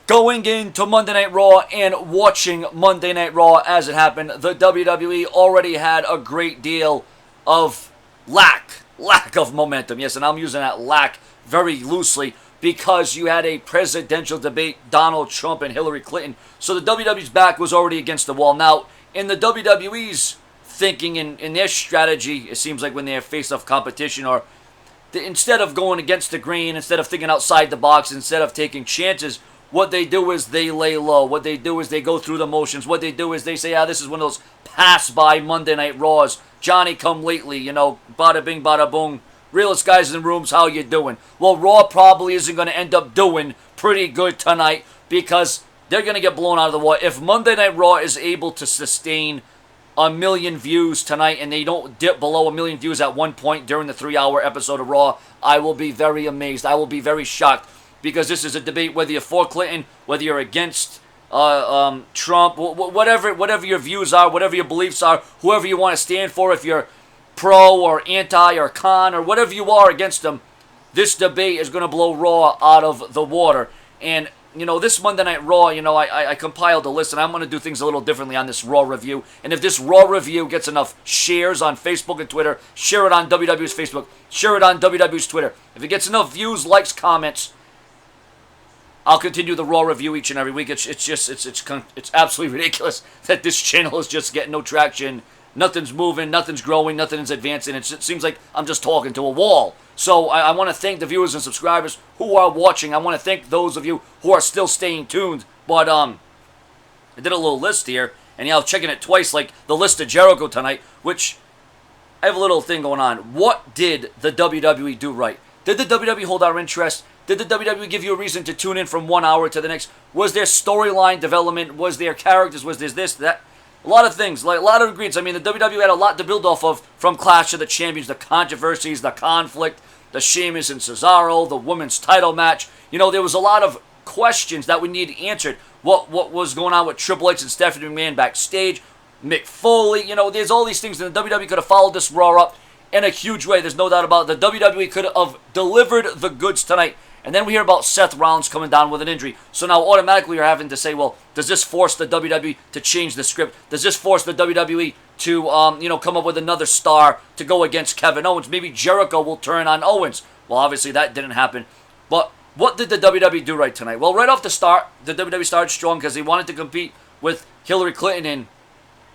Going into Monday Night Raw and watching Monday Night Raw as it happened, the WWE already had a great deal of lack of momentum. Yes, and I'm using that lack very loosely because you had a presidential debate, Donald Trump and Hillary Clinton. So the WWE's back was already against the wall. Now, in the WWE's thinking, in their strategy, it seems like when they face off competition, or instead of going against the grain, instead of thinking outside the box, instead of taking chances, what they do is they lay low. What they do is they go through the motions. What they do is they say, this is one of those pass-by Monday Night Raws. Johnny come lately, bada bing, bada boom. Realest guys in the rooms, how you doing? Well, Raw probably isn't going to end up doing pretty good tonight because they're going to get blown out of the water. If Monday Night Raw is able to sustain 1 million views tonight and they don't dip below 1 million views at one point during the 3-hour episode of Raw, I will be very amazed. I will be very shocked. Because this is a debate whether you're for Clinton, whether you're against Trump, whatever your views are, whatever your beliefs are, whoever you want to stand for, if you're pro or anti or con or whatever you are against them, this debate is going to blow Raw out of the water. And, this Monday Night Raw, I compiled a list, and I'm going to do things a little differently on this Raw review. And if this Raw review gets enough shares on Facebook and Twitter, share it on WWE's Facebook, share it on WWE's Twitter. If it gets enough views, likes, comments, I'll continue the Raw review each and every week. It's absolutely ridiculous that this channel is just getting no traction. Nothing's moving, nothing's growing, nothing's advancing. It seems like I'm just talking to a wall. So I want to thank the viewers and subscribers who are watching. I want to thank those of you who are still staying tuned. But I did a little list here, and I was checking it twice, like the list of Jericho tonight, which I have a little thing going on. What did the WWE do right? Did the WWE hold our interest? Did the WWE give you a reason to tune in from 1 hour to the next? Was there storyline development? Was there characters? Was there this, that? A lot of things, like a lot of ingredients. I mean, the WWE had a lot to build off of from Clash of the Champions, the controversies, the conflict, the Sheamus and Cesaro, the women's title match. There was a lot of questions that we need answered. What was going on with Triple H and Stephanie McMahon backstage? Mick Foley, there's all these things, and the WWE could have followed this Raw up in a huge way. There's no doubt about it. The WWE could have delivered the goods tonight. And then we hear about Seth Rollins coming down with an injury. So now automatically you're having to say, well, does this force the WWE to change the script? Does this force the WWE to, come up with another star to go against Kevin Owens? Maybe Jericho will turn on Owens. Well, obviously that didn't happen. But what did the WWE do right tonight? Well, right off the start, the WWE started strong because they wanted to compete with Hillary Clinton and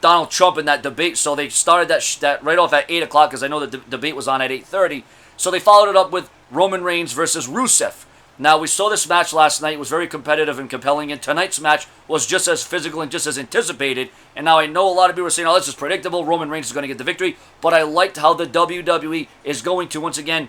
Donald Trump in that debate. So they started that right off at 8 o'clock because I know the debate was on at 8:30. So they followed it up with Roman Reigns versus Rusev. Now, we saw this match last night. It was very competitive and compelling, and tonight's match was just as physical and just as anticipated. And now I know a lot of people are saying, this is predictable. Roman Reigns is going to get the victory. But I liked how the WWE is going to, once again,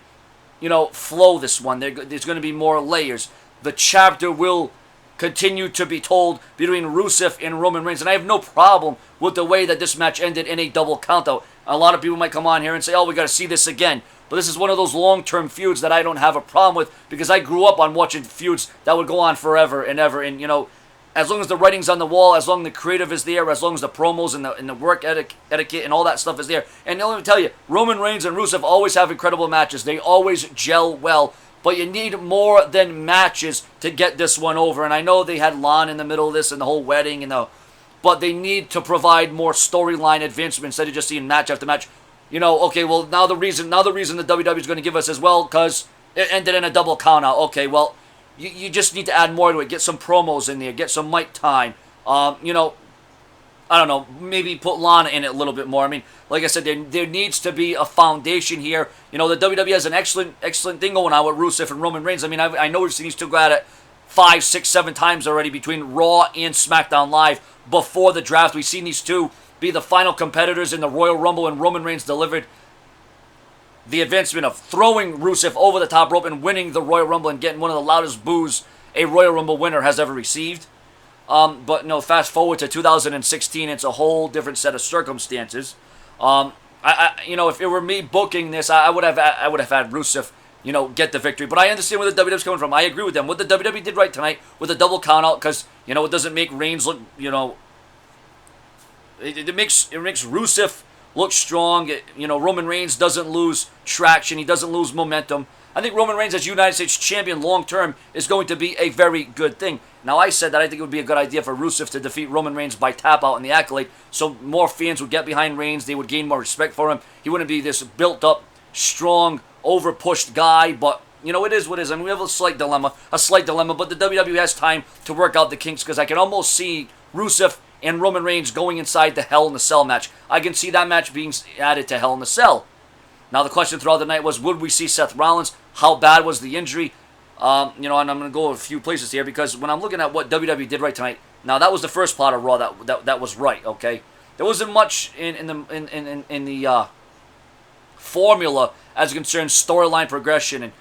flow this one. There's going to be more layers. The chapter will continue to be told between Rusev and Roman Reigns. And I have no problem with the way that this match ended in a double countout. A lot of people might come on here and say, we got to see this again. But this is one of those long-term feuds that I don't have a problem with because I grew up on watching feuds that would go on forever and ever. And, as long as the writing's on the wall, as long as the creative is there, as long as the promos and the work etiquette and all that stuff is there. And let me tell you, Roman Reigns and Rusev always have incredible matches. They always gel well. But you need more than matches to get this one over. And I know they had Lana in the middle of this and the whole wedding, but they need to provide more storyline advancement instead of just seeing match after match. Okay, well, now the reason the WWE is going to give us as well, because it ended in a double countout. Okay, well, you just need to add more to it. Get some promos in there. Get some mic time. I don't know, maybe put Lana in it a little bit more. I mean, like I said, there needs to be a foundation here. The WWE has an excellent thing going on with Rusev and Roman Reigns. I mean, I know we've seen these two go at it 5, 6, 7 times already between Raw and SmackDown Live before the draft. We've seen these two be the final competitors in the Royal Rumble, and Roman Reigns delivered the advancement of throwing Rusev over the top rope and winning the Royal Rumble and getting one of the loudest boos a Royal Rumble winner has ever received. But no, fast forward to 2016, it's a whole different set of circumstances. If it were me booking this, I would have had Rusev, get the victory. But I understand where the WWE's coming from. I agree with them. What the WWE did right tonight with a double countout, because it doesn't make Reigns look, it makes Rusev look strong. Roman Reigns doesn't lose traction. He doesn't lose momentum. I think Roman Reigns as United States Champion long-term is going to be a very good thing. Now, I said that I think it would be a good idea for Rusev to defeat Roman Reigns by tap-out in the Accolade, so more fans would get behind Reigns, they would gain more respect for him. He wouldn't be this built-up, strong, over-pushed guy, but, you know, it is what it is. I mean, we have a slight dilemma, but the WWE has time to work out the kinks, because I can almost see Rusev and Roman Reigns going inside the Hell in a Cell match. I can see that match being added to Hell in a Cell. Now, the question throughout the night was, would we see Seth Rollins? How bad was the injury? And I'm going to go a few places here, because when I'm looking at what WWE did right tonight, now that was the first part of Raw that was right, okay? There wasn't much in the formula as it concerns storyline progression and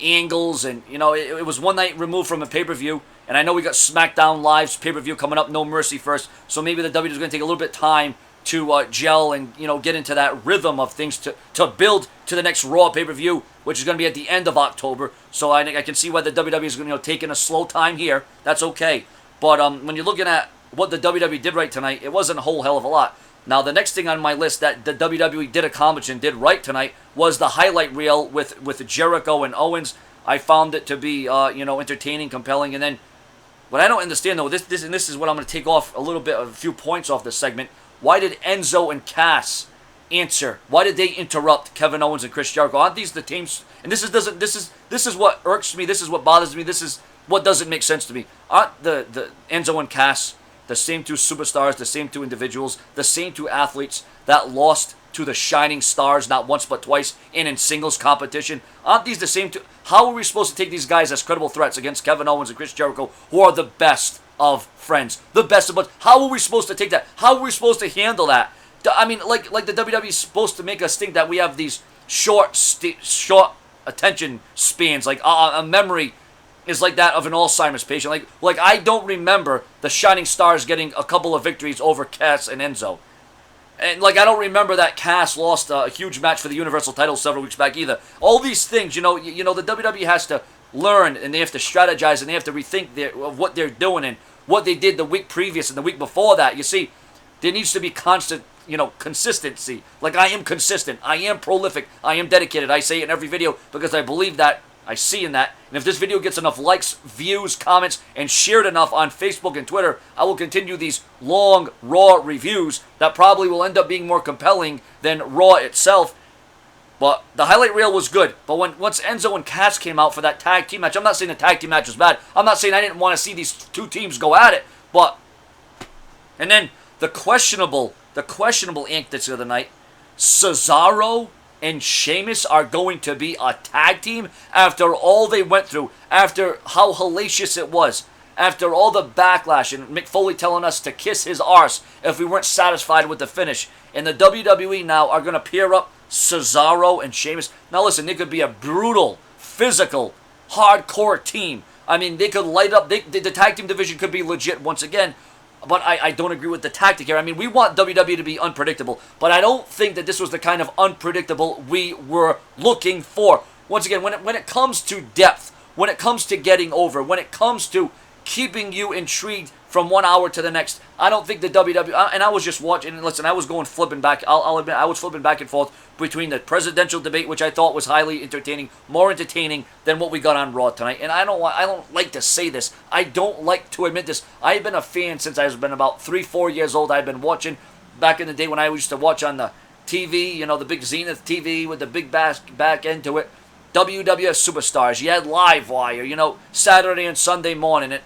angles, and, you know, it was one night removed from a pay-per-view, and I know we got SmackDown Live's pay-per-view coming up, No Mercy first, so maybe the WWE is going to take a little bit of time to gel and, you know, get into that rhythm of things to build to the next Raw pay-per-view, which is going to be at the end of October. So I can see why the WWE is going to, you know, taking a slow time here. That's okay. But when you're looking at what the WWE did right tonight, it wasn't a whole hell of a lot. Now, the next thing on my list that the WWE did accomplish and did right tonight was the highlight reel with Jericho and Owens. I found it to be, you know, entertaining, compelling. And then what I don't understand, though, this is what I'm going to take off a few points off this segment. Why did Enzo and Cass answer? Why did they interrupt Kevin Owens and Chris Jericho? Aren't these the teams? And this is what irks me. This is what bothers me. This is what doesn't make sense to me. Aren't the Enzo and Cass the same two superstars, the same two individuals, the same two athletes that lost to the Shining Stars not once but twice and in singles competition? Aren't these the same two? How are we supposed to take these guys as credible threats against Kevin Owens and Chris Jericho, who are the best of friends, the best of us? How are we supposed to take that? How are we supposed to handle that? I mean, like the WWE is supposed to make us think that we have these short attention spans, like a memory is like that of an Alzheimer's patient. Like I don't remember the Shining Stars getting a couple of victories over Cass and Enzo. And, like, I don't remember that Cass lost a huge match for the Universal title several weeks back either. All these things, you know, the WWE has to learn, and they have to strategize, and they have to rethink of what they're doing and what they did the week previous and the week before that. You see, there needs to be constant, you know, consistency. Like, I am consistent. I am prolific. I am dedicated. I say it in every video because I believe that. I see in that. And if this video gets enough likes, views, comments, and shared enough on Facebook and Twitter, I will continue these long Raw reviews that probably will end up being more compelling than Raw itself. But the highlight reel was good. But once Enzo and Cass came out for that tag team match, I'm not saying the tag team match was bad. I'm not saying I didn't want to see these two teams go at it. But, and then the questionable antics of the night, Cesaro and Sheamus are going to be a tag team after all they went through, after how hellacious it was, after all the backlash, and Mick Foley telling us to kiss his arse if we weren't satisfied with the finish. And the WWE now are going to pair up Cesaro and Sheamus. Now listen, they could be a brutal, physical, hardcore team. I mean, they could light up, the tag team division could be legit once again. But I don't agree with the tactic here. I mean, we want WWE to be unpredictable, but I don't think that this was the kind of unpredictable we were looking for. Once again, when it comes to depth, when it comes to getting over, when it comes to keeping you intrigued from 1 hour to the next, I don't think the WWE, and I was just watching, and listen, I was going flipping back, I'll admit, I was flipping back and forth between the presidential debate, which I thought was highly entertaining, more entertaining than what we got on Raw tonight. And I don't like to say this, I don't like to admit this. I've been a fan since I've been about 3-4 years old. I've been watching back in the day when I used to watch on the TV, you know, the big Zenith TV with the big back end to it. WWF Superstars, you had Livewire, you know, Saturday and Sunday morning.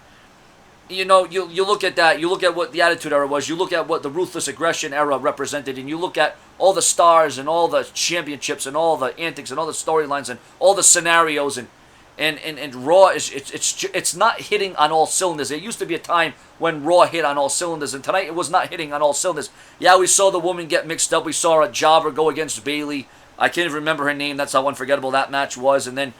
You know, you look at that, you look at what the Attitude Era was, you look at what the Ruthless Aggression Era represented, and you look at all the stars and all the championships and all the antics and all the storylines and all the scenarios, and Raw it's not hitting on all cylinders. There used to be a time when Raw hit on all cylinders, and tonight it was not hitting on all cylinders. Yeah, we saw the woman get mixed up, we saw a jobber go against Bayley. I can't even remember her name, that's how unforgettable that match was, and then,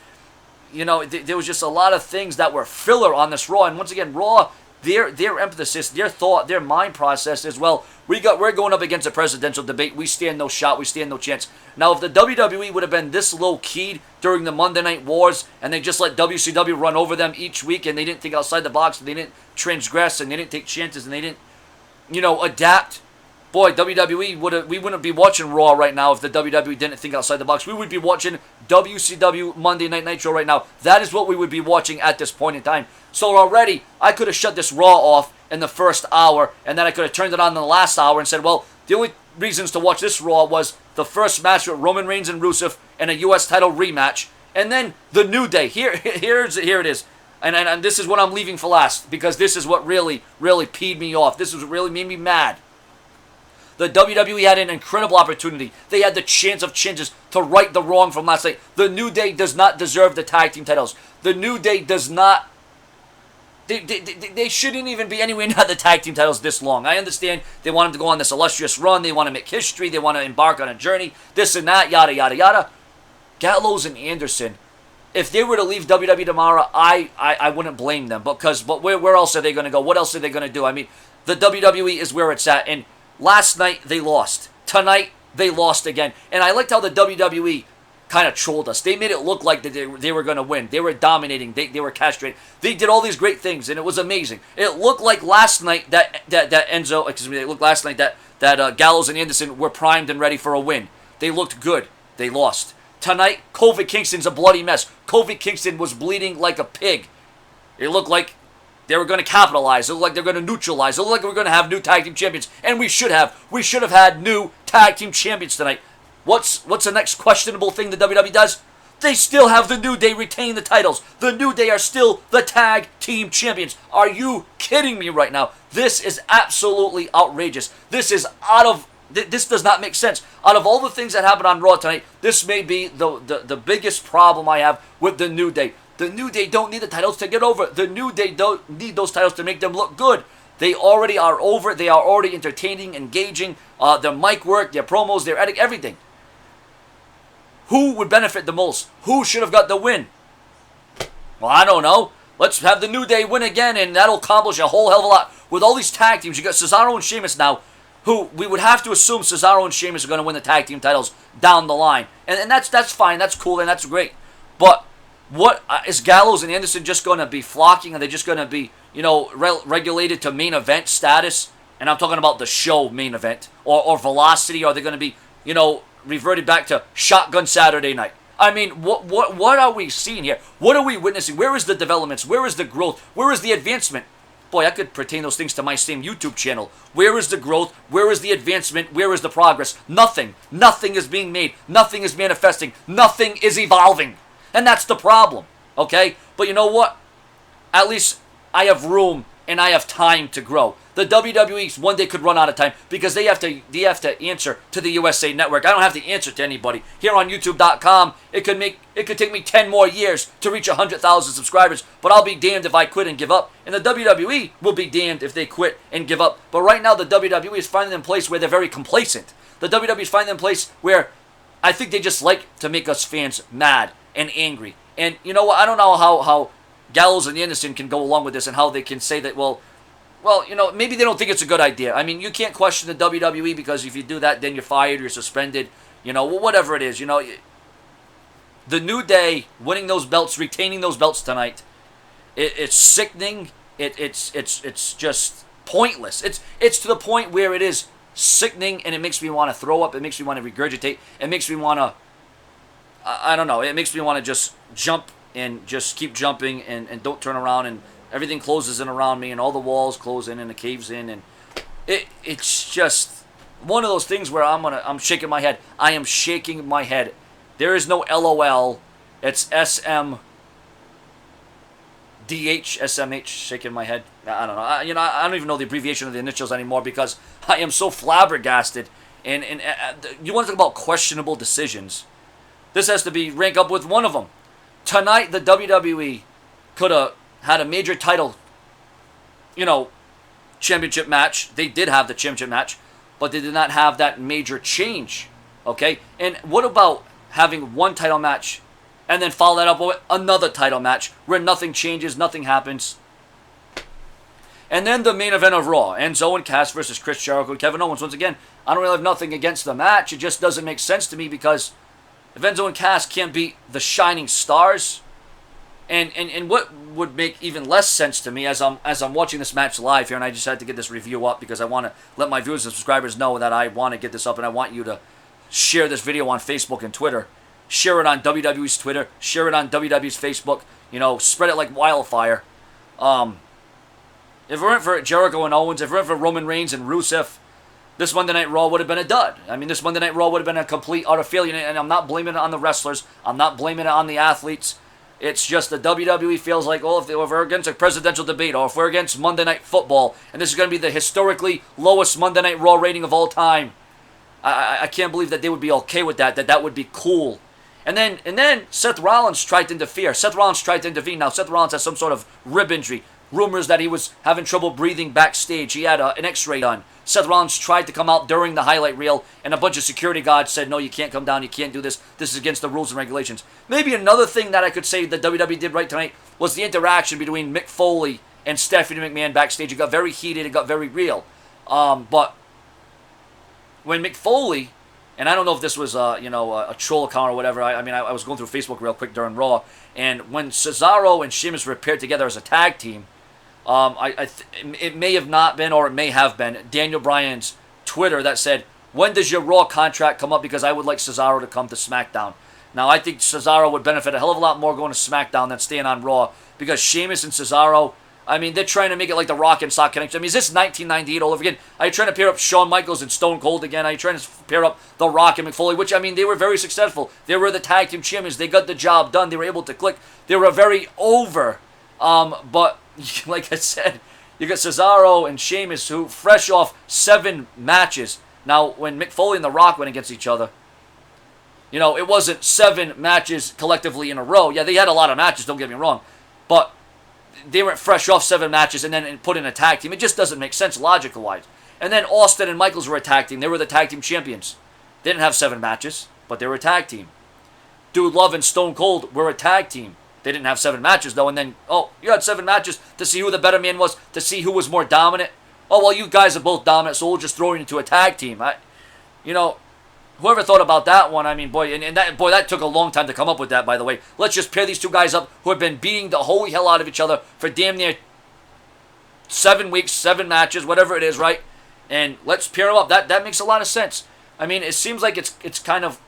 you know, there was just a lot of things that were filler on this Raw. And once again, Raw, their emphasis, their thought, their mind process is, well, we're going up against a presidential debate. We stand no shot. We stand no chance. Now, if the WWE would have been this low-keyed during the Monday Night Wars, and they just let WCW run over them each week, and they didn't think outside the box, and they didn't transgress, and they didn't take chances, and they didn't, you know, adapt, boy, WWE we wouldn't be watching Raw right now if the WWE didn't think outside the box. We would be watching WCW Monday Night Nitro right now. That is what we would be watching at this point in time. So already, I could have shut this Raw off in the first hour, and then I could have turned it on in the last hour and said, well, the only reasons to watch this Raw was the first match with Roman Reigns and Rusev and a U.S. title rematch, and then the New Day. Here it is. And this is what I'm leaving for last, because this is what really, really peed me off. This is what really made me mad. The WWE had an incredible opportunity. They had the chance of changes to right the wrong from last night. The New Day does not deserve the tag team titles. The New Day does not... They shouldn't even be anywhere near the tag team titles this long. I understand they want them to go on this illustrious run. They want to make history. They want to embark on a journey. This and that, yada, yada, yada. Gallows and Anderson, if they were to leave WWE tomorrow, I wouldn't blame them. But where else are they going to go? What else are they going to do? I mean, the WWE is where it's at. And last night, they lost. Tonight, they lost again. And I liked how the WWE kind of trolled us. They made it look like they were going to win. They were dominating. They were castrated. They did all these great things, and it was amazing. It looked like last night that Gallows and Anderson were primed and ready for a win. They looked good. They lost. Tonight, Kofi Kingston's a bloody mess. Kofi Kingston was bleeding like a pig. It looked like they were going to capitalize. It looked like they were going to neutralize. It looked like we were going to have new tag team champions. And we should have. We should have had new tag team champions tonight. What's the next questionable thing the WWE does? They still have the New Day retain the titles. The New Day are still the tag team champions. Are you kidding me right now? This is absolutely outrageous. This does not make sense. Out of all the things that happened on Raw tonight, this may be the biggest problem I have with the New Day. The New Day don't need the titles to get over. The New Day don't need those titles to make them look good. They already are over. They are already entertaining, engaging. Their mic work, their promos, their editing, everything. Who would benefit the most? Who should have got the win? Well, I don't know. Let's have the New Day win again, and that'll accomplish a whole hell of a lot. With all these tag teams, you got Cesaro and Sheamus now, who we would have to assume Cesaro and Sheamus are going to win the tag team titles down the line. And that's fine, that's cool, and that's great. But what is Gallows and Anderson just going to be flocking? Are they just going to be, regulated to main event status? And I'm talking about the show main event. Or Velocity. Are they going to be, reverted back to Shotgun Saturday Night? I mean, what are we seeing here? What are we witnessing? Where is the developments? Where is the growth? Where is the advancement? Boy, I could pertain those things to my same YouTube channel. Where is the growth? Where is the advancement? Where is the progress? Nothing. Nothing is being made. Nothing is manifesting. Nothing is evolving. And that's the problem, okay? But you know what? At least I have room and I have time to grow. The WWE one day could run out of time because they have to answer to the USA Network. I don't have to answer to anybody. Here on YouTube.com, it could take me 10 more years to reach 100,000 subscribers, but I'll be damned if I quit and give up. And the WWE will be damned if they quit and give up. But right now, the WWE is finding them a place where they're very complacent. The WWE is finding them a place where I think they just like to make us fans mad and angry. And you know what? I don't know how Gallows and Anderson can go along with this and how they can say that, well, maybe they don't think it's a good idea. I mean, you can't question the WWE because if you do that, then you're fired, you're suspended, whatever it is. The New Day winning those belts, retaining those belts tonight, it's sickening. It's just pointless. It's to the point where it is sickening, and it makes me want to throw up. It makes me want to regurgitate. It makes me want to, I don't know. It makes me want to just jump and just keep jumping and don't turn around, and everything closes in around me, and all the walls close in, and it caves in, and it's just one of those things where I'm shaking my head. I am shaking my head. There is no LOL. It's SMDH, SMH, shaking my head. I don't know. I don't even know the abbreviation of the initials anymore because I am so flabbergasted. And you want to talk about questionable decisions? This has to be rank up with one of them. Tonight, the WWE could have had a major title, championship match. They did have the championship match, but they did not have that major change, okay? And what about having one title match and then follow that up with another title match where nothing changes, nothing happens? And then the main event of Raw, Enzo and Cass versus Chris Jericho and Kevin Owens. Once again, I don't really have nothing against the match. It just doesn't make sense to me because if Enzo and Cass can't beat the Shining Stars, And what would make even less sense to me as I'm watching this match live here, and I just had to get this review up because I want to let my viewers and subscribers know that I want to get this up, and I want you to share this video on Facebook and Twitter. Share it on WWE's Twitter. Share it on WWE's Facebook. You know, spread it like wildfire. If it weren't for Jericho and Owens, if it weren't for Roman Reigns and Rusev, this Monday Night Raw would have been a dud. I mean, this Monday Night Raw would have been a complete utter failure, and I'm not blaming it on the wrestlers. I'm not blaming it on the athletes. It's just the WWE feels like, oh, if we're against a presidential debate, or if we're against Monday Night Football, and this is going to be the historically lowest Monday Night Raw rating of all time, I can't believe that they would be okay with that. That would be cool. And then Seth Rollins tried to interfere. Now Seth Rollins has some sort of rib injury. Rumors that he was having trouble breathing backstage. He had an X-ray done. Seth Rollins tried to come out during the highlight reel, and a bunch of security guards said, no, you can't come down, you can't do this. This is against the rules and regulations. Maybe another thing that I could say that WWE did right tonight was the interaction between Mick Foley and Stephanie McMahon backstage. It got very heated, it got very real. But when Mick Foley, and I don't know if this was a troll account or whatever. I was going through Facebook real quick during Raw, and when Cesaro and Sheamus were paired together as a tag team, it may have not been, or it may have been, Daniel Bryan's Twitter that said, when does your Raw contract come up? Because I would like Cesaro to come to SmackDown. Now, I think Cesaro would benefit a hell of a lot more going to SmackDown than staying on Raw, because Sheamus and Cesaro, I mean, they're trying to make it like the Rock and Sock connection. I mean, is this 1998 all over again? Are you trying to pair up Shawn Michaels and Stone Cold again? Are you trying to pair up The Rock and Mick Foley? Which, I mean, they were very successful. They were the tag team champions. They got the job done. They were able to click. They were very over. But like I said, you got Cesaro and Sheamus, who fresh off 7 matches. Now, when Mick Foley and The Rock went against each other, you know, it wasn't 7 matches collectively in a row. Yeah, they had a lot of matches, don't get me wrong. But they went fresh off 7 matches and then put in a tag team. It just doesn't make sense logical-wise. And then Austin and Michaels were a tag team. They were the tag team champions. They didn't have 7 matches, but they were a tag team. Dude Love and Stone Cold were a tag team. They didn't have 7 matches, though, and then, oh, you had 7 matches to see who the better man was, to see who was more dominant. Oh, well, you guys are both dominant, so we'll just throw you into a tag team. Whoever thought about that one, I mean, boy, that took a long time to come up with that, by the way. Let's just pair these 2 guys up who have been beating the holy hell out of each other for damn near 7 weeks, 7 matches, whatever it is, right? And let's pair them up. That makes a lot of sense. I mean, it seems like it's kind of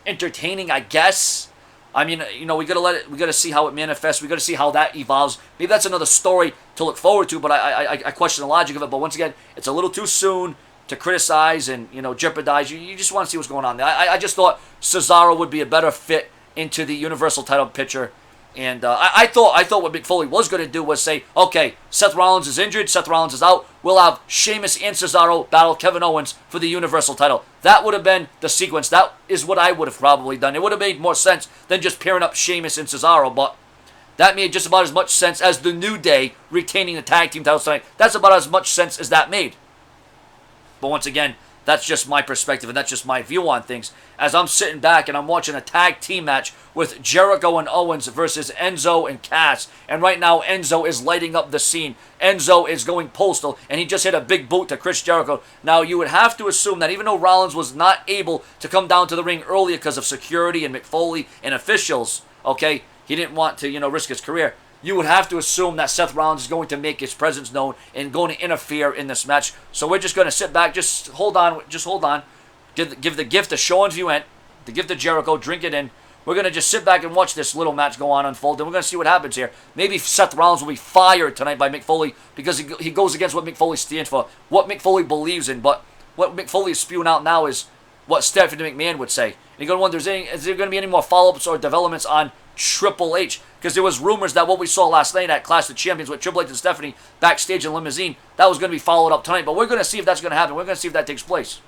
entertaining, I guess. I mean, we gotta see how it manifests. We gotta see how that evolves. Maybe that's another story to look forward to. But I question the logic of it. But once again, it's a little too soon to criticize and jeopardize. You just want to see what's going on there. I just thought Cesaro would be a better fit into the Universal title picture. And I thought what Mick Foley was going to do was say, okay, Seth Rollins is injured, Seth Rollins is out, we'll have Sheamus and Cesaro battle Kevin Owens for the Universal title. That would have been the sequence. That is what I would have probably done. It would have made more sense than just pairing up Sheamus and Cesaro, but that made just about as much sense as the New Day retaining the tag team titles tonight. That's about as much sense as that made. But once again, that's just my perspective, and that's just my view on things. As I'm sitting back and I'm watching a tag team match with Jericho and Owens versus Enzo and Cass. And right now, Enzo is lighting up the scene. Enzo is going postal, and he just hit a big boot to Chris Jericho. Now, you would have to assume that even though Rollins was not able to come down to the ring earlier because of security and Mick Foley and officials, okay, he didn't want to, risk his career. You would have to assume that Seth Rollins is going to make his presence known and going to interfere in this match. So we're just going to sit back, just hold on. Give the gift of show and view end, the gift of Jericho, drink it in. We're going to just sit back and watch this little match go on unfold, and we're going to see what happens here. Maybe Seth Rollins will be fired tonight by Mick Foley because he goes against what Mick Foley stands for, what Mick Foley believes in. But what Mick Foley is spewing out now is what Stephanie McMahon would say. And you're going to wonder, is there going to be any more follow-ups or developments on Triple H? Because there was rumors that what we saw last night at Clash of Champions with Triple H and Stephanie backstage in limousine, that was going to be followed up tonight. But we're going to see if that's going to happen. We're going to see if that takes place.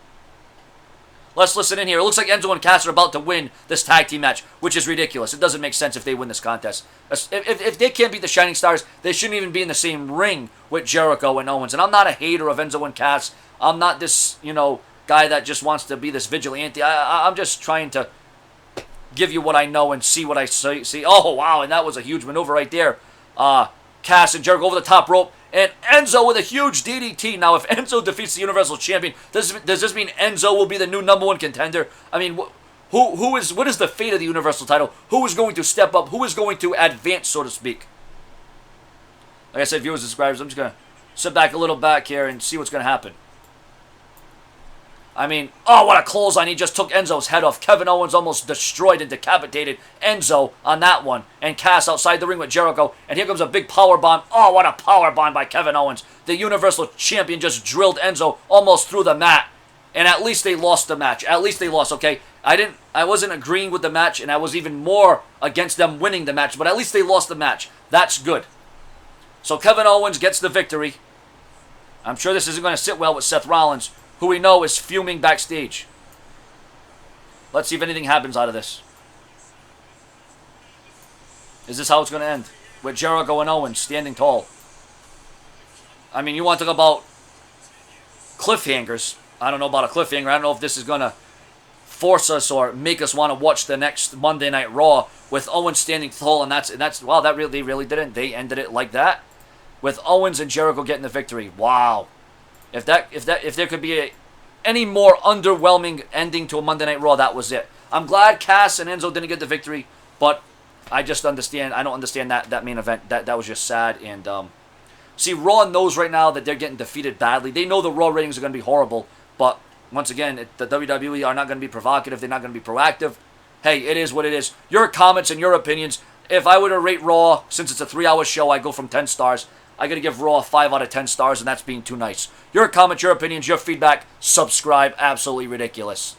Let's listen in here. It looks like Enzo and Cass are about to win this tag team match, which is ridiculous. It doesn't make sense if they win this contest. If they can't beat the Shining Stars, they shouldn't even be in the same ring with Jericho and Owens. And I'm not a hater of Enzo and Cass. I'm not this, guy that just wants to be this vigilante. I'm just trying to give you what I know and see what I see. Oh, wow, and that was a huge maneuver right there. Cass and Jericho over the top rope, and Enzo with a huge DDT. Now, if Enzo defeats the Universal Champion, does this mean Enzo will be the new #1 contender? I mean, What is the fate of the Universal title? Who is going to step up? Who is going to advance, so to speak? Like I said, viewers and subscribers, I'm just going to sit back a little back here and see what's going to happen. I mean, oh, what a clothesline. He just took Enzo's head off. Kevin Owens almost destroyed and decapitated Enzo on that one. And Cass outside the ring with Jericho. And here comes a big power bomb. Oh, what a power bomb by Kevin Owens. The Universal Champion just drilled Enzo almost through the mat. And at least they lost the match. At least they lost, okay? I wasn't agreeing with the match, and I was even more against them winning the match. But at least they lost the match. That's good. So Kevin Owens gets the victory. I'm sure this isn't going to sit well with Seth Rollins, who we know is fuming backstage. Let's see if anything happens out of this. Is this how it's going to end? With Jericho and Owens standing tall. I mean, you want to talk about cliffhangers. I don't know about a cliffhanger. I don't know if this is going to force us or make us want to watch the next Monday Night Raw with Owens standing tall, and that's wow, they really didn't. They ended it like that with Owens and Jericho getting the victory. Wow. If there could be any more underwhelming ending to a Monday Night Raw, that was it. I'm glad Cass and Enzo didn't get the victory, but I don't understand that main event. That was just sad. And see, Raw knows right now that they're getting defeated badly. They know the Raw ratings are going to be horrible, but once again, the WWE are not going to be provocative. They're not going to be proactive. Hey, it is what it is. Your comments and your opinions. If I were to rate Raw, since it's a 3-hour show, I go from 10 stars. I got to give Raw 5 out of 10 stars, and that's being too nice. Your comments, your opinions, your feedback, subscribe. Absolutely ridiculous.